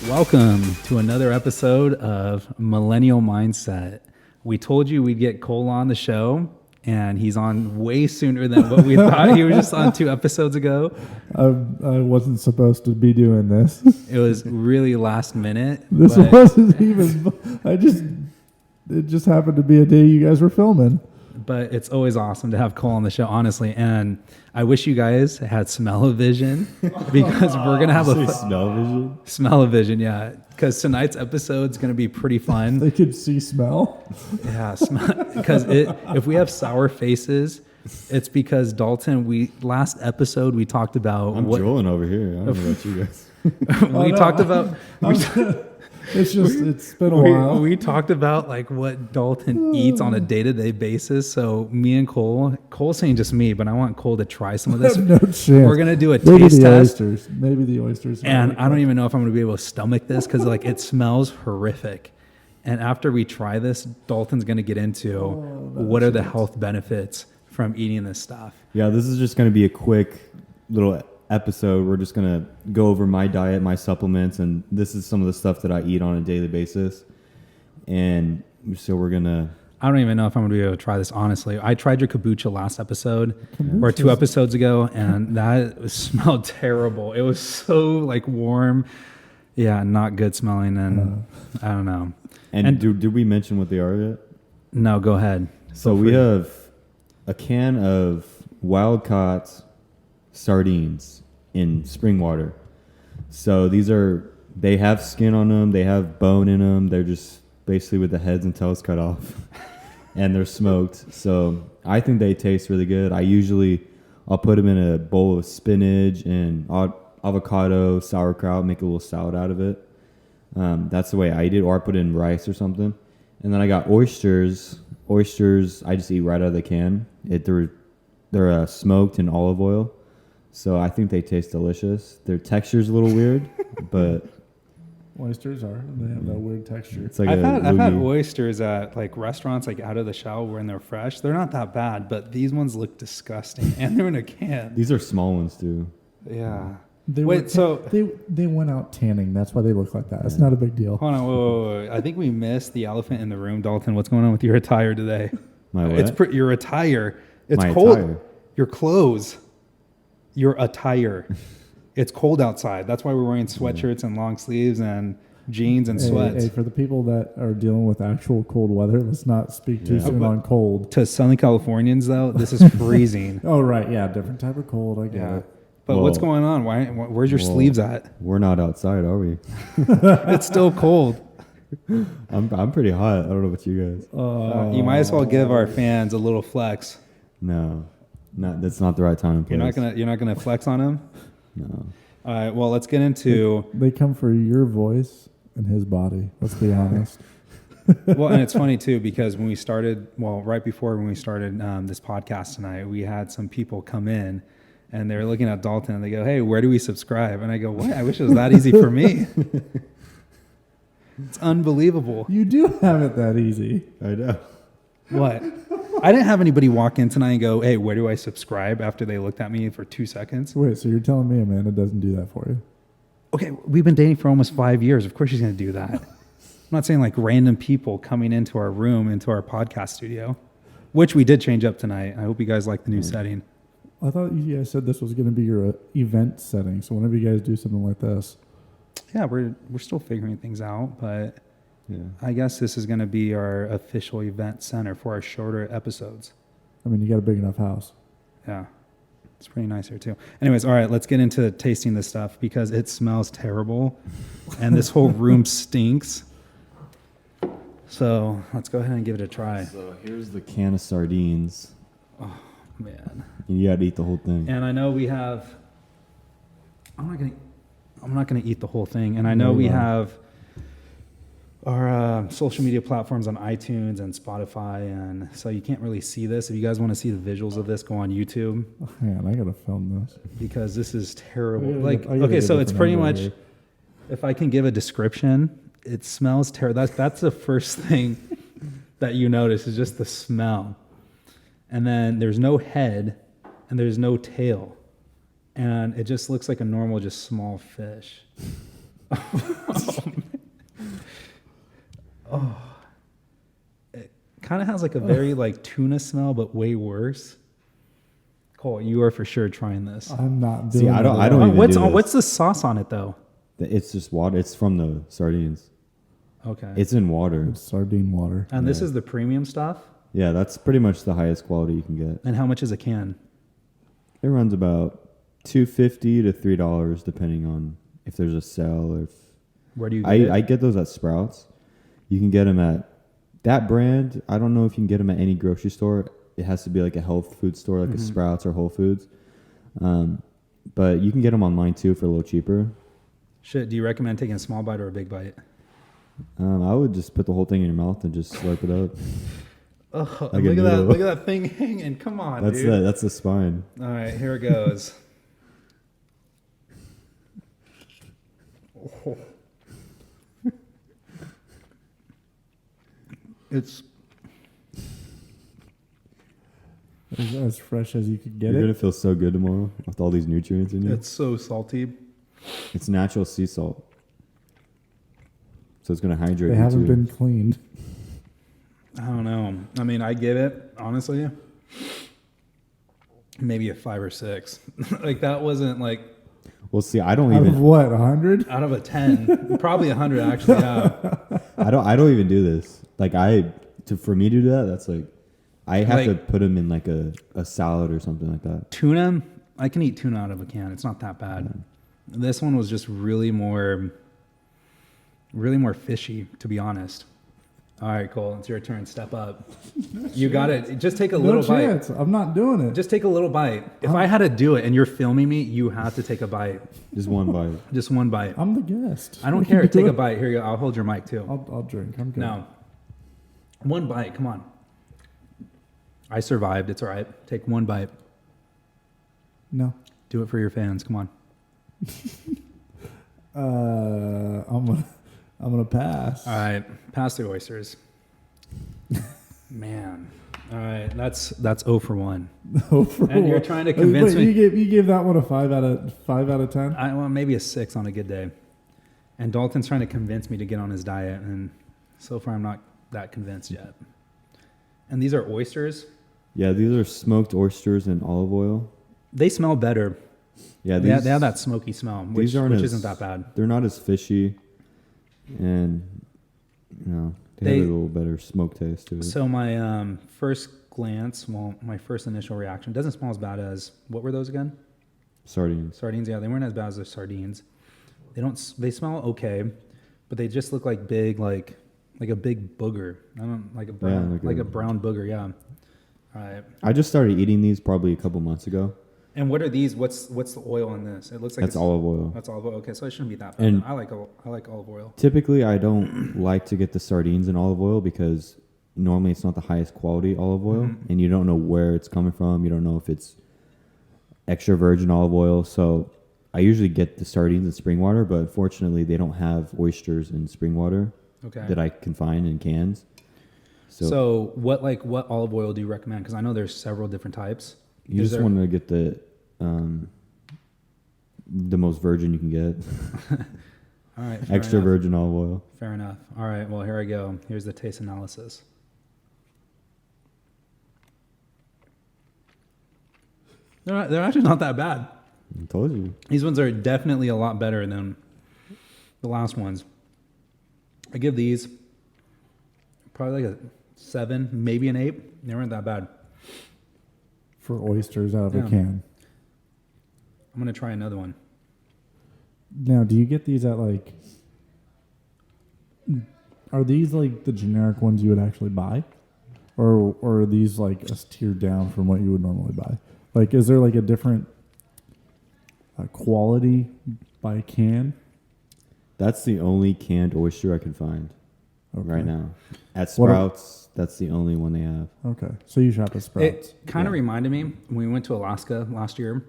Welcome to another episode of Millennial Mindset. We told you we'd get Cole on the show, and he's on way sooner than what we thought. He was just on 2 episodes ago. I wasn't supposed to be doing this. It was really last minute. This wasn't even. It just happened to be a day you guys were filming. But it's always awesome to have Cole on the show, honestly. And I wish you guys had smell-o-vision because we're going to have a smell-o-vision? Smell-o-vision, yeah. Because tonight's episode is going to be pretty fun. They could see smell? Yeah, because if we have sour faces, it's because Dalton, last episode we talked about... I'm drooling over here. I don't know about you guys. Talked about... It's been a while. We talked about like what Dalton eats on a day-to-day basis. So me and Cole's saying just me, but I want Cole to try some of this. No chance. We're going to do a Maybe taste test. Oysters. Maybe the oysters. And I don't even know if I'm going to be able to stomach this because like it smells horrific. And after we try this, Dalton's going to get into what are the health benefits from eating this stuff. Yeah, this is just going to be a quick little episode. We're just going to go over my diet, my supplements, and this is some of the stuff that I eat on a daily basis. And so we're going to... I don't even know if I'm going to be able to try this, honestly. I tried your kombucha last episode or 2 episodes ago, and that smelled terrible. It was so like warm. Yeah, not good smelling, and I don't know. And did we mention what they are yet? No, go ahead. So we have a can of wild-caught sardines in spring water. So they have skin on them, they have bone in them, they're just basically with the heads and tails cut off and they're smoked. So I think they taste really good. I'll put them in a bowl of spinach and avocado, sauerkraut, make a little salad out of it. That's the way I eat it, or I put it in rice or something. And then I got oysters. Oysters I just eat right out of the can. They're smoked in olive oil. So I think they taste delicious. Their texture's a little weird, but Oysters are. They have that weird texture. It's like I've had oysters at like restaurants, like out of the shell when they're fresh. They're not that bad, but these ones look disgusting, and they're in a can. These are small ones too. Yeah. They went out tanning. That's why they look like that. It's not a big deal. Hold on, whoa. I think we missed the elephant in the room, Dalton. What's going on with your attire today? My what? Your attire. It's My cold. attire? Your clothes. Your attire. It's cold outside. That's why we're wearing sweatshirts and long sleeves and jeans and sweats. Hey, for the people that are dealing with actual cold weather, let's not speak too soon on cold. To Southern Californians, though, this is freezing. Oh, right. Yeah, different type of cold. I get it. But what's going on? Where's your sleeves at? We're not outside, are we? It's still cold. I'm pretty hot. I don't know about you guys. You might as well give our fans a little flex. No, that's not the right time and place. You're not gonna flex on him? No. All right. Well, let's get into. They come for your voice and his body. Let's be honest. Well, and it's funny too because when we started, right before when we started this podcast tonight, we had some people come in. And they're looking at Dalton and they go, "Hey, where do we subscribe?" And I go, "What? I wish it was that easy for me." It's unbelievable. You do have it that easy. I know. What? I didn't have anybody walk in tonight and go, "Hey, where do I subscribe?" after they looked at me for 2 seconds. Wait, so you're telling me Amanda doesn't do that for you? Okay, we've been dating for almost 5 years. Of course she's going to do that. I'm not saying like random people coming into our room, into our podcast studio, which we did change up tonight. I hope you guys like the new setting. I thought you guys said this was going to be your event setting. So whenever you guys do something like this. Yeah, we're still figuring things out, but I guess this is going to be our official event center for our shorter episodes. I mean, you got a big enough house. Yeah, it's pretty nice here too. Anyways, all right, let's get into tasting this stuff because it smells terrible and this whole room stinks. So let's go ahead and give it a try. So here's the can of sardines. Oh, man. You gotta eat the whole thing. And I know we have. I'm not gonna eat the whole thing. And I know we have our social media platforms on iTunes and Spotify, and so you can't really see this. If you guys want to see the visuals of this, go on YouTube. Oh, man, I gotta film this because this is terrible. Okay, so it's pretty much. If I can give a description, it smells terrible. That's the first thing that you notice is just the smell. And then there's no head and there's no tail. And it just looks like a normal, just small fish. kind of has like a very like tuna smell, but way worse. Cole, you are for sure trying this. I'm not doing See, I don't even What's do on? this. What's the sauce on it though? It's just water. It's from the sardines. Okay. It's in water. It's sardine water. And this is the premium stuff. Yeah, that's pretty much the highest quality you can get. And how much is a can? It runs about $2.50 to $3, depending on if there's a sale or if Where do you get it? I get those at Sprouts. You can get them at that brand. I don't know if you can get them at any grocery store. It has to be like a health food store, like a Sprouts or Whole Foods. But you can get them online too for a little cheaper. Shit, do you recommend taking a small bite or a big bite? I would just put the whole thing in your mouth and just slurp it up. Oh, Like a look at that! noodle. Look at that thing hanging. Come on, That's dude. that's the spine. All right, here it goes. Oh. It's As fresh as you could get You're it. gonna feel so good tomorrow with all these nutrients in you. it's so salty. It's natural sea salt, so it's gonna hydrate They you haven't too. been cleaned. I don't know. I mean, I give it honestly maybe a 5 or 6. Like that wasn't like Well, see, I don't Out of even. what, 100? out of a 10, probably 100 actually. Yeah. I don't even do this. Like for me to do that, that's like I have to Like- put them in like a salad or something like that. Tuna, I can eat tuna out of a can. It's not that bad. This one was just really more fishy, to be honest. All right, Cole, it's your turn. Step up. You got it. Just take a No little bite. chance. I'm not doing it. Just take a little bite. If I had to do it and you're filming me, you have to take a bite. Just one bite. Just one bite. I'm the guest. I don't We can care. do Take a it. bite. Here you go. I'll hold your mic too. I'll drink. I'm good. No. One bite. Come on. I survived. It's all right. Take one bite. No. Do it for your fans. Come on. I'm gonna pass. All right. Pass the oysters. Man. All right. That's 0 for 1. No, for And you're what? trying to convince me. You gave that one a 5 out of 10. I want maybe a 6 on a good day. And Dalton's trying to convince me to get on his diet, and so far I'm not that convinced yet. And these are oysters. Yeah, these are smoked oysters in olive oil. They smell better. Yeah, They these have that smoky smell, which aren't as- isn't that bad. They're not as fishy, and they have a little better smoke taste to it. So my first glance, my first initial reaction doesn't smell as bad as, what were those again? Sardines. Sardines. Yeah, they weren't as bad as the sardines. They smell okay, but they just look like big, like a big booger. I don't like a brown, like like a- a brown booger. Yeah. All right. I just started eating these probably a couple months ago. And what are these? What's the oil in this? It looks like That's olive oil. That's olive oil. Okay, so it shouldn't be that bad. And- I like olive oil. Typically, I don't like to get the sardines in olive oil because normally it's not the highest quality olive oil, and you don't know where it's coming from. You don't know if it's extra virgin olive oil. So I usually get the sardines in spring water, but unfortunately, they don't have oysters in spring water Okay. that I can find in cans. So what olive oil do you recommend? Because I know there's several different types. You Is just there- want to get the most virgin you can get. All right. Fair Extra enough. virgin olive oil. Fair enough. All right. Well, here I go. Here's the taste analysis. They're actually not that bad. I told you. These ones are definitely a lot better than the last ones. I give these probably like a 7, maybe an 8. They weren't that bad. For oysters out of Yeah. a can. I'm gonna try another one. Now, do you get these at like? Are these like the generic ones you would actually buy, or are these like a tier down from what you would normally buy? Like, is there like a different quality by can? That's the only canned oyster I can find Okay. right now. At What are- Sprouts, that's the only one they have. Okay, so you shop at Sprouts. It kind of reminded me when we went to Alaska last year.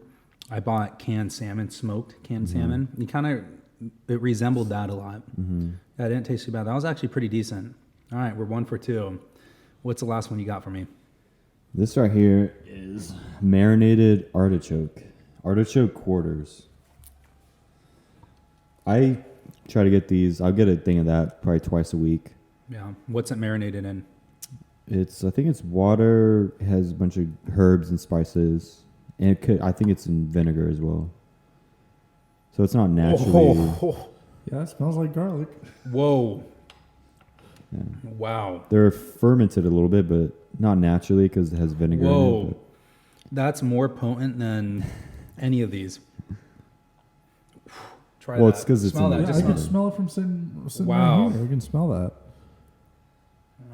I bought canned salmon, smoked canned salmon. It resembled that a lot. Yeah, it didn't taste too bad. That was actually pretty decent. All right, we're 1 for 2. What's the last one you got for me? This right here is marinated artichoke. Artichoke quarters. I try to get these. I'll get a thing of that probably twice a week. Yeah, what's it marinated in? I think it's water. It has a bunch of herbs and spices, and I think it's in vinegar as well. So it's not naturally. Yeah, it smells like garlic. Whoa. Yeah. Wow. They're fermented a little bit, but not naturally because it has vinegar Whoa. in it. That's more potent than any of these. Try Well, that. it's 'cause it's Smell in that. the- Yeah, Just I smell can it. smell it from sitting Wow. right here. I can smell that.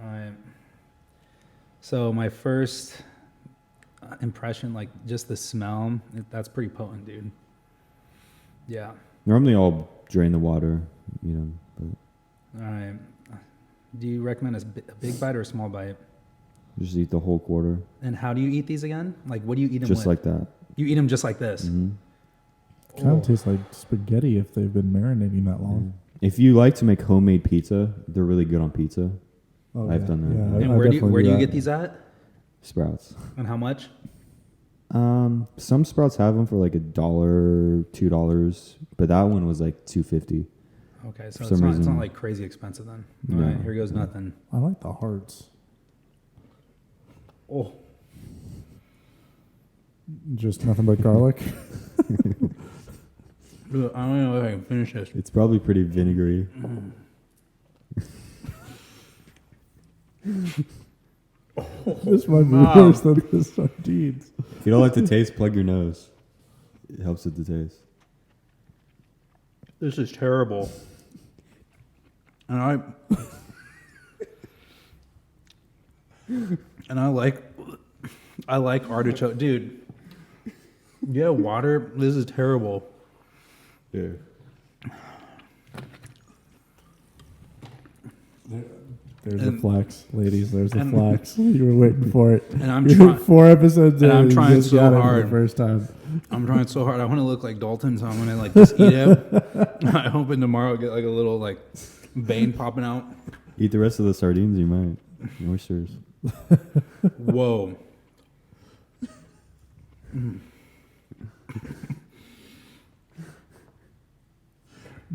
All right. So my first impression, like just the smell, that's pretty potent, dude. Yeah. Normally, I'll drain the water, but All right. Do you recommend a big bite or a small bite? just eat the whole quarter, And how do you eat these again? Like, what do you eat them just with? like that. You eat them just like this. Mm-hmm. Kind of tastes like spaghetti if they've been marinating that long. If you like to make homemade pizza, they're really good on pizza. Oh, I've done that. Yeah, And I where do definitely you that. get these at? Sprouts. And how much? Some Sprouts have them for like $1, $2, but that one was like $2.50. Okay, so For it's some not reason- like crazy expensive then. All No. right, here goes nothing. I like the hearts. Oh, Just nothing but garlic. dude, I don't know if I can finish this. It's probably pretty vinegary. This might be Wow. worse than the sardines. If you don't like the taste, plug your nose. It helps with the taste. This is terrible. And I like artichoke, dude. Yeah, water. This is terrible. Yeah. There's And- the flex, ladies. There's the and- flex. You were waiting for it. And I'm You're trying. 4 episodes and in. I'm you trying just so got it for hard. the first time. I'm trying so hard. I want to look like Dalton, so I'm gonna like just eat it. I'm hoping tomorrow I get like a little like vein popping out. Eat the rest of the sardines, you might. Oysters. Whoa.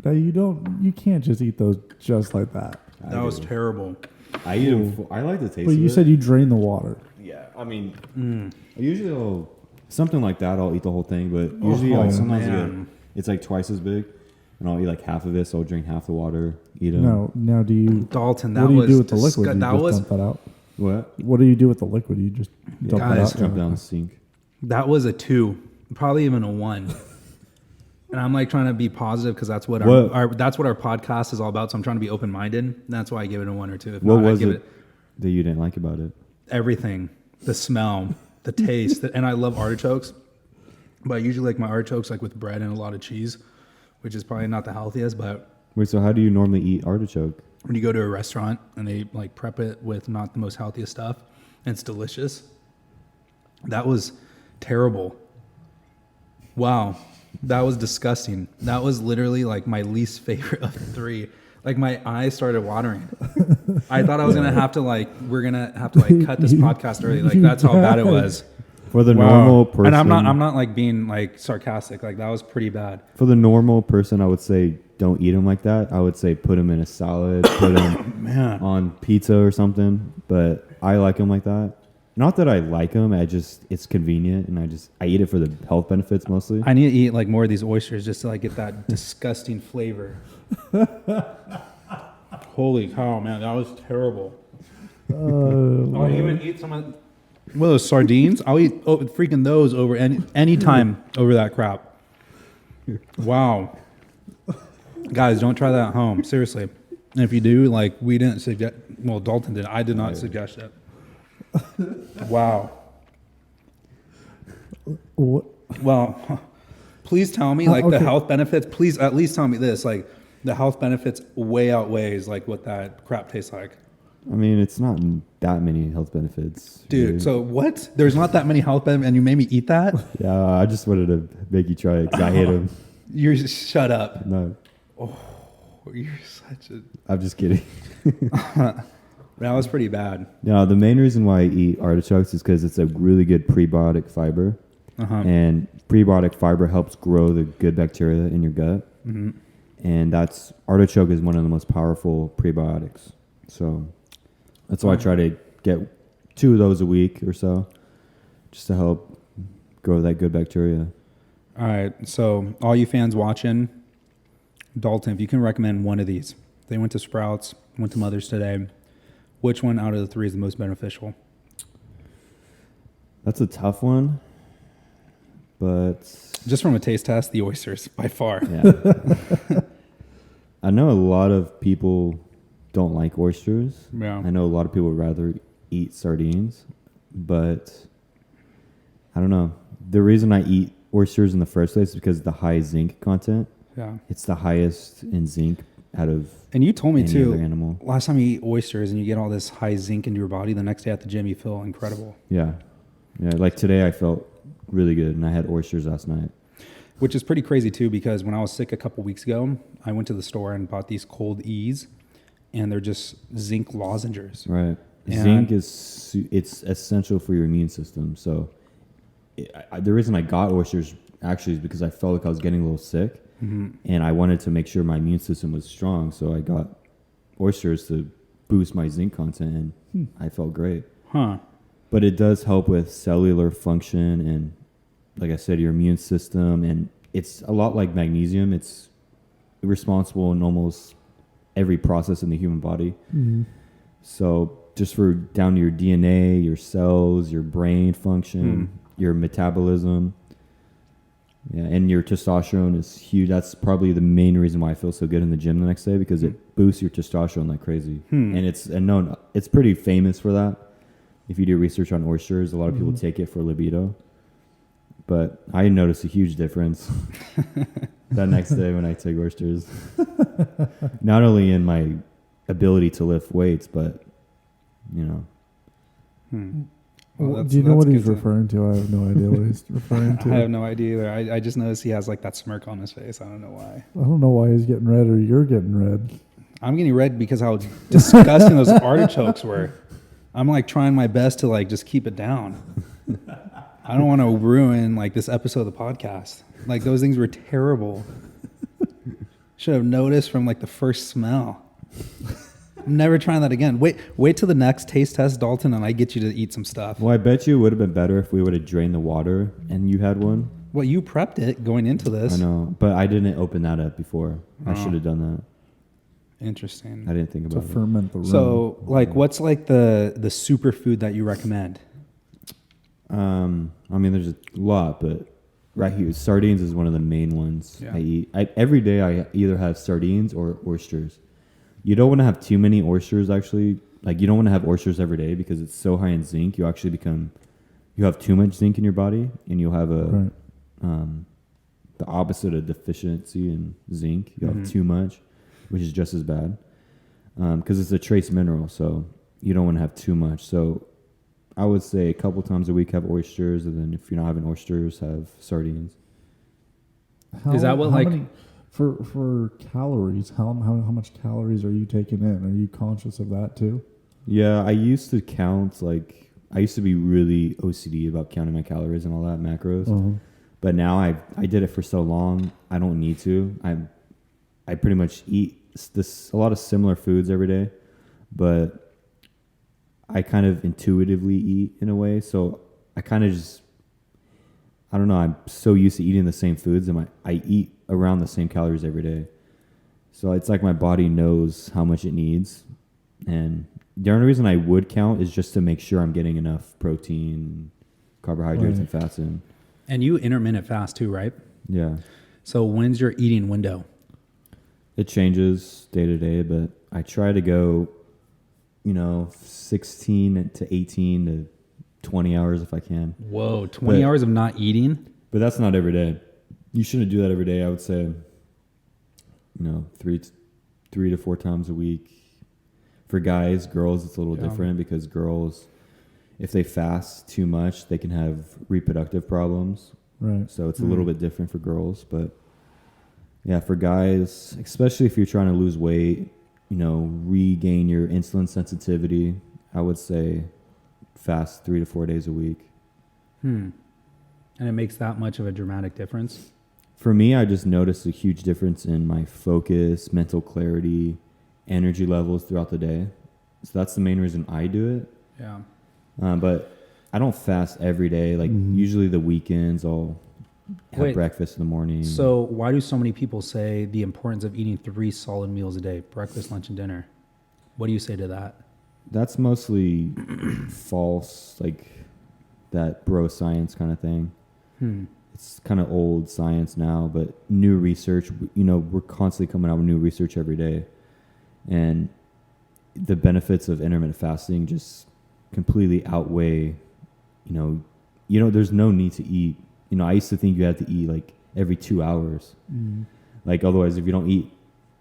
Now you can't just eat those just like that. That was terrible. I eat them. I like the taste. But of you it. said you drain the water. Yeah, I mean, usually something like that. I'll eat the whole thing, but usually Oh, like sometimes man. it's like twice as big, and I'll eat like half of it. So I'll drink half the water. Eat them. Now do you? Dalton, that What do you was do with the liquid? You that just was dump that out. What? What do you do with the liquid? You just dump Guys, it out. Just jump down the sink. that was a 2, probably even a 1. And I'm like trying to be positive because that's what What- our podcast is all about. So I'm trying to be open minded. That's why I give it a 1 or 2. If What not, I was give it that you didn't like about it? everything, the smell, the taste, and I love artichokes, but I usually like my artichokes like with bread and a lot of cheese, which is probably not the healthiest. But Wait, so how do you normally eat artichoke? when you go to a restaurant and they like prep it with not the most healthiest stuff, and it's delicious. That was terrible. Wow, that was disgusting. That was literally like my least favorite of 3. Like my eyes started watering. I thought I was gonna have to we're gonna have to cut this podcast early. Like that's how bad it was. For the Wow. normal person, And I'm not like being like sarcastic. Like that was pretty bad. For the normal person, I would say don't eat them like that. I would say put them in a salad, put them Man. on pizza or something. But I like them like that. Not that I like them. It's convenient, and I eat it for the health benefits mostly. I need to eat like more of these oysters just to like get that disgusting flavor. Holy cow, man, that was terrible. I'll even eat some of those sardines. I'll eat freaking those over any time over that crap. Wow. Guys, don't try that at home. Seriously. And if you do, like we didn't suggest, well, Dalton did. I did not suggest it. Wow. What? Well, please tell me like the Okay. health benefits. Please at least tell me this. Like the health benefits way outweighs like what that crap tastes like. I mean, it's not that many health benefits, Dude, really. so what? There's not that many health benefits and you made me eat that? Yeah, I just wanted to make you try it because I hate them. You're shut up. No, You're such a I'm just kidding. That was pretty bad. Now, the main reason why I eat artichokes is because it's a really good prebiotic fiber. And prebiotic fiber helps grow the good bacteria in your gut. And artichoke is one of the most powerful prebiotics. So that's why I try to get 2 of those a week or so, just to help grow that good bacteria. All right. So all you fans watching, Dalton, if you can recommend one of these, they went to Sprouts, went to Mother's today. Which one out of the 3 is the most beneficial? That's a tough one, but just from a taste test, the oysters by far. Yeah. I know a lot of people don't like oysters. Yeah. I know a lot of people would rather eat sardines, but I don't know. The reason I eat oysters in the first place is because of the high zinc content. Yeah. It's the highest in zinc out of and you told me any too, other animal. Last time you eat oysters and you get all this high zinc into your body, the next day at the gym you feel incredible. Yeah. Yeah, like today I felt really good, and I had oysters last night. Which is pretty crazy too, because when I was sick a couple weeks ago, I went to the store and bought these Cold E's, and they're just zinc lozenges. Right. And zinc it's essential for your immune system. So the reason I got oysters actually is because I felt like I was getting a little sick, and I wanted to make sure my immune system was strong. So I got oysters to boost my zinc content, and I felt great. Huh. But it does help with cellular function and, like I said, your immune system. And it's a lot like magnesium. It's responsible in almost every process in the human body. Mm-hmm. So just for down to your DNA, your cells, your brain function, your metabolism, and your testosterone is huge. That's probably the main reason why I feel so good in the gym the next day, because it boosts your testosterone like crazy. And it's pretty famous for that. If you do research on oysters, a lot of people take it for libido. But I noticed a huge difference that next day when I take oysters. Not only in my ability to lift weights, but, Well, do you know what he's referring to? I have no idea what he's referring to. I have no idea either. I just noticed he has like that smirk on his face. I don't know why. I don't know why he's getting red or you're getting red. I'm getting red because how disgusting those artichokes were. I'm like trying my best to like just keep it down. I don't want to ruin like this episode of the podcast. Like those things were terrible. Should have noticed from like the first smell. I'm never trying that again. Wait till the next taste test, Dalton, and I get you to eat some stuff. Well, I bet you it would have been better if we would have drained the water and you had one. Well, you prepped it going into this. I know, but I didn't open that up before. I should have done that. Interesting. I didn't think about To it. ferment the rum. So, like, what's like the superfood that you recommend? I mean, there's a lot, but right here, sardines is one of the main ones I eat. Every day I either have sardines or oysters. You don't want to have too many oysters, actually. Like, you don't want to have oysters every day because it's so high in zinc. You actually you have too much zinc in your body, and you'll have the opposite of deficiency in zinc. You'll have too much, which is just as bad because it's a trace mineral, so you don't want to have too much. So I would say a couple times a week have oysters, and then if you're not having oysters, have sardines. Is that what, like... For calories, how much calories are you taking in? Are you conscious of that too? Yeah, I used to count, like, I used to be really OCD about counting my calories and all that, macros. But now I did it for so long, I don't need to. I pretty much eat a lot of similar foods every day, but I kind of intuitively eat in a way. So I kind of just, I don't know, I'm so used to eating the same foods, and I eat around the same calories every day. So it's like my body knows how much it needs. And the only reason I would count is just to make sure I'm getting enough protein, carbohydrates, and fats in. And you intermittent fast too, right? Yeah. So when's your eating window? It changes day to day, but I try to go, 16 to 18 to 20 hours if I can. Whoa, 20 hours of not eating? But that's not every day. You shouldn't do that every day. I would say, 3 to 4 times a week. For guys, girls, it's a little different because girls, if they fast too much, they can have reproductive problems. Right. So it's a little bit different for girls. But yeah, for guys, especially if you're trying to lose weight, regain your insulin sensitivity, I would say fast 3 to 4 days a week. And it makes that much of a dramatic difference? For me, I just noticed a huge difference in my focus, mental clarity, energy levels throughout the day. So that's the main reason I do it. Yeah. But I don't fast every day. Like usually the weekends I'll have breakfast in the morning. So why do so many people say the importance of eating 3 solid meals a day, breakfast, lunch, and dinner? What do you say to that? That's mostly false, like that bro science kind of thing. It's kind of old science now, but new research, we're constantly coming out with new research every day. And the benefits of intermittent fasting just completely outweigh, there's no need to eat. I used to think you had to eat like every 2 hours. Like otherwise, if you don't eat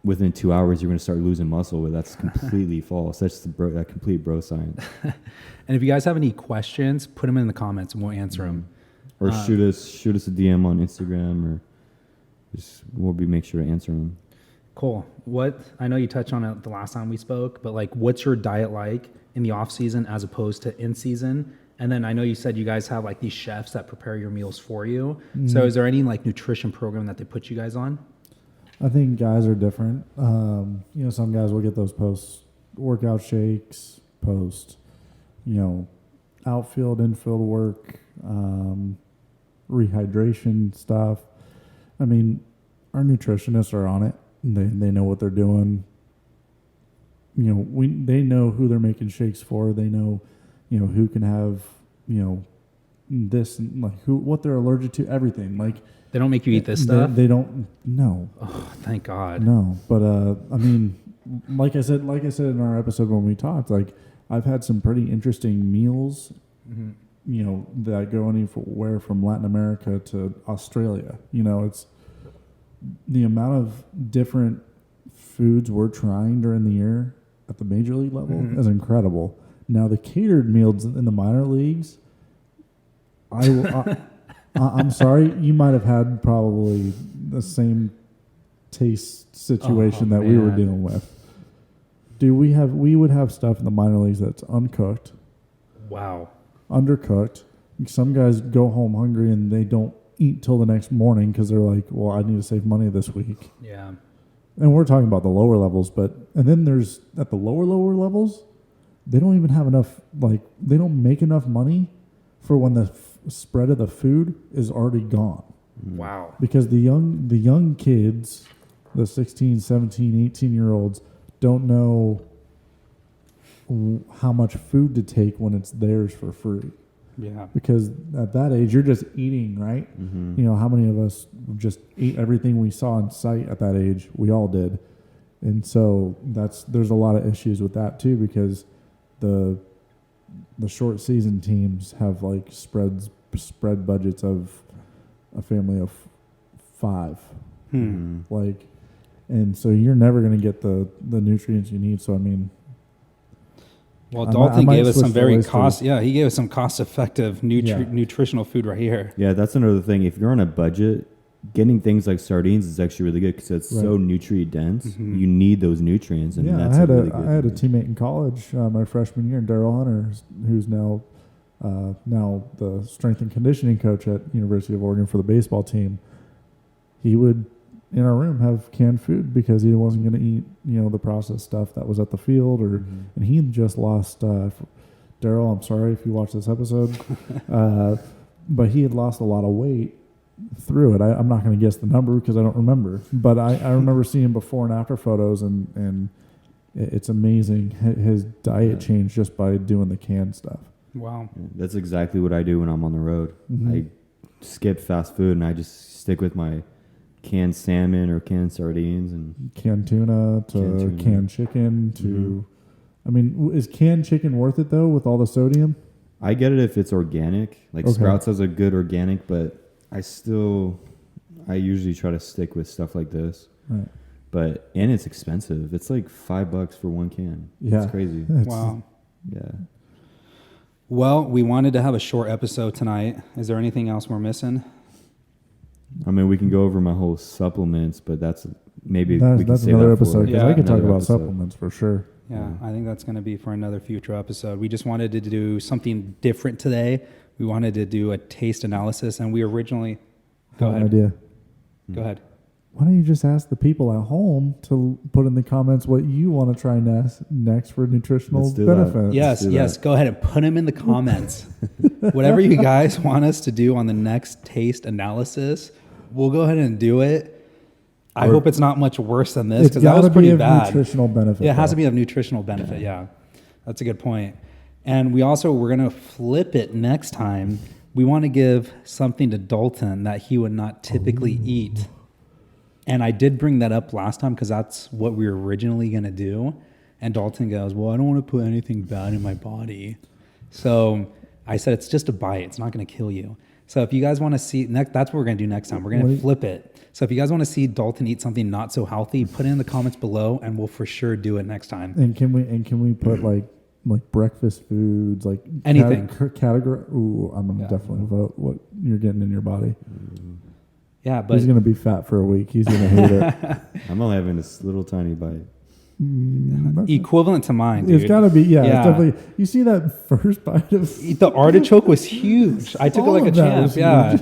within 2 hours, you're going to start losing muscle. But that's completely false. That's that complete bro science. And if you guys have any questions, put them in the comments and we'll answer them. Or shoot us a DM on Instagram, or we'll make sure to answer them. Cool. I know you touched on it the last time we spoke, but like, what's your diet like in the off season as opposed to in season? And then I know you said you guys have like these chefs that prepare your meals for you. So is there any like nutrition program that they put you guys on? I think guys are different. Some guys will get those post-workout shakes, outfield, infield work, rehydration stuff. I mean, our nutritionists are on it. They know what they're doing. They know who they're making shakes for. They know, who can have, this and like what they're allergic to. Everything. Like they don't make you eat this stuff. They don't. No. Oh, thank God. No, but I mean, like I said in our episode when we talked, like I've had some pretty interesting meals. That go anywhere from Latin America to Australia. It's the amount of different foods we're trying during the year at the major league level is incredible. Now the catered meals in the minor leagues, I'm sorry, you might have had probably the same taste situation that we were dealing with. Dude, we would have stuff in the minor leagues that's uncooked. Wow. Undercooked. Some guys go home hungry and they don't eat till the next morning because they're like, well, I need to save money this week. Yeah. And we're talking about the lower levels, and then there's at the lower levels, they don't even have enough, like they don't make enough money for when the spread of the food is already gone. Wow. Because the young kids, the 16, 17, 18-year-olds don't know how much food to take when it's theirs for free. Yeah. Because at that age, you're just eating, right? How many of us just ate everything we saw in sight at that age? We all did. And so there's a lot of issues with that too, because the short season teams have like spread budgets of a family of 5. Like, and so you're never going to get the nutrients you need. So, I mean, well, Dalton gave us some very he gave us some cost-effective nutritional food right here. Yeah, that's another thing. If you're on a budget, getting things like sardines is actually really good because it's so nutrient dense. You need those nutrients, and that's really good. I had a teammate in college, my freshman year, Daryl Hunter, who's now the strength and conditioning coach at University of Oregon for the baseball team. He would, in our room, have canned food because he wasn't going to eat, the processed stuff that was at the field. And he just lost, Daryl, I'm sorry if you watch this episode, but he had lost a lot of weight through it. I'm not going to guess the number because I don't remember, but I remember seeing before and after photos, and it's amazing his diet changed just by doing the canned stuff. Wow. That's exactly what I do when I'm on the road. I skip fast food and I just stick with my canned salmon or canned sardines and canned tuna to canned chicken to I mean, is canned chicken worth it though with all the sodium? I get it if it's organic. Like Sprouts has a good organic, but I usually try to stick with stuff like this. Right. And it's expensive. It's like $5 for one can. Yeah. It's crazy. Wow. Yeah. Well, we wanted to have a short episode tonight. Is there anything else we're missing? I mean, we can go over my whole supplements, but that's another episode because I could talk about supplements for sure. Yeah, I think that's going to be for another future episode. We just wanted to do something different today. We wanted to do a taste analysis, and we originally... Go ahead. Go ahead. why don't you just ask the people at home to put in the comments what you want to try next for nutritional Let's do that. benefits? Yes. Go ahead and put them in the comments. Whatever you guys want us to do on the next taste analysis, we'll go ahead and do it. I hope it's not much worse than this, because that was pretty bad. Nutritional benefit. Yeah, it has to be of nutritional benefit. Yeah, that's a good point. And we're going to flip it next time. We want to give something to Dalton that he would not typically eat. And I did bring that up last time because that's what we were originally going to do. And Dalton goes, well, I don't want to put anything bad in my body. So I said, it's just a bite. It's not going to kill you. So if you guys want to see, that's what we're going to do next time. We're going to flip it. So if you guys want to see Dalton eat something not so healthy, put it in the comments below and we'll for sure do it next time. And can we put like breakfast foods, like anything category? Ooh, I'm going to definitely vote what you're getting in your body. Yeah, but he's going to be fat for a week. He's going to hate it. I'm only having this little tiny bite. Equivalent to mine, dude. It's got to be, yeah. It's definitely. You see that first bite of the artichoke was huge. I took it like a champ. Yeah,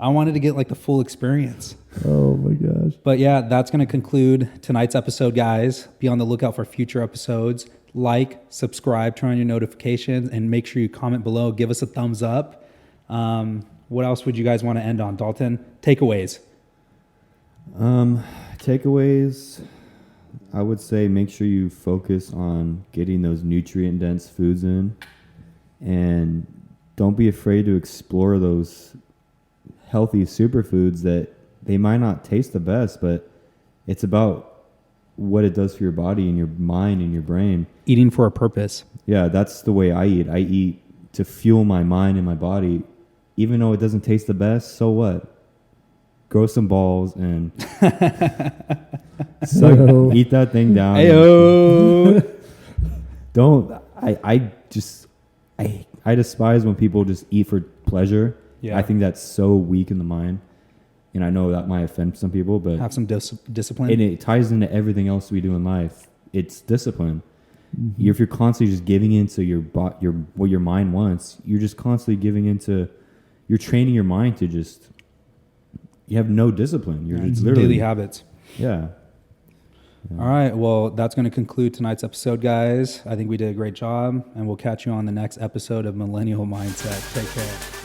I wanted to get like the full experience. Oh my gosh! But yeah, that's going to conclude tonight's episode, guys. Be on the lookout for future episodes. Like, subscribe, turn on your notifications, and make sure you comment below. Give us a thumbs up. What else would you guys want to end on, Dalton? Takeaways. Takeaways. I would say make sure you focus on getting those nutrient-dense foods in, and don't be afraid to explore those healthy superfoods that they might not taste the best, but it's about what it does for your body and your mind and your brain. Eating for a purpose. Yeah, that's the way I eat. I eat to fuel my mind and my body. Even though it doesn't taste the best, so what? Grow some balls and eat that thing down. Ayo. I despise when people just eat for pleasure. Yeah. I think that's so weak in the mind. And I know that might offend some people, but have some discipline. And it ties into everything else we do in life. It's discipline. Mm-hmm. If you're constantly just giving into what your mind wants, you're just constantly giving into. You're training your mind to just. You have no discipline. You're just literally daily habits. Yeah. All right. Well, that's going to conclude tonight's episode, guys. I think we did a great job, and we'll catch you on the next episode of Millennial Mindset. Take care.